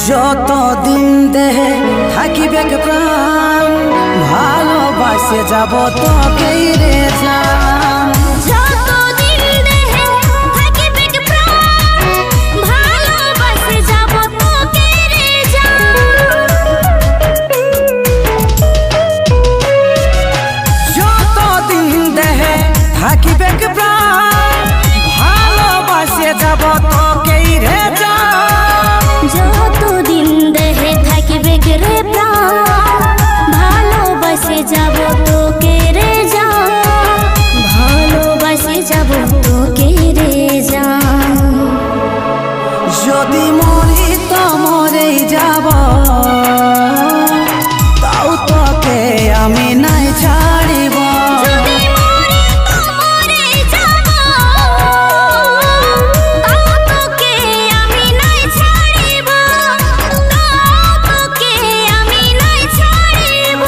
যতদিন দেহে থাকিবে প্রাণ, ভালোবাসে যাব তোকেই রে জান। যতদিন দেহে থাকিবে প্রাণ, ভালোবাসে যাব তোকে রে জান। যতদিন দেহে থাকিবে প্রাণ, ভালোবাসে যাব তোকেই রে জান। যতদিন দেহে থাকিবে রে প্রাণ, ভালোবাসে যাব তোকে রে জান। ভালোবাসে যাব তোকে রে জান। যদি মরি তো মরেই যাব, তাও তোকে আমি নাই ছাড়িব। যদি মরি তো মরেই যাব, তাও তোকে আমি নাই ছাড়িব। তাও তোকে আমি নাই ছাড়িব।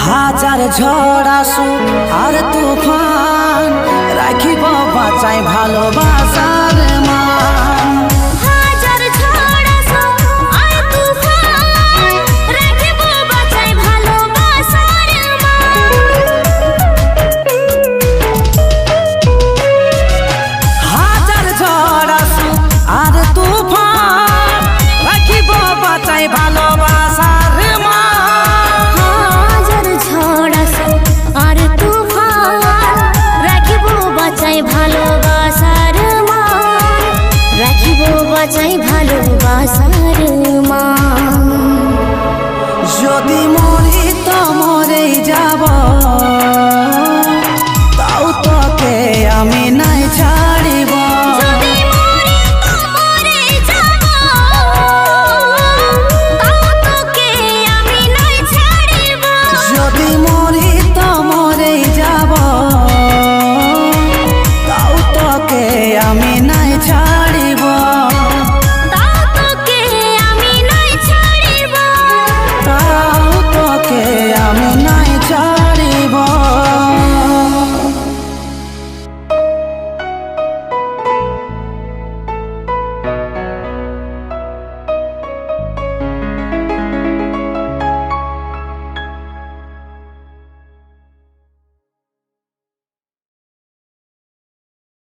হাজার ঝড় আসুক আর তুফান, রাখিব বাঁচাই ভালোবাসা।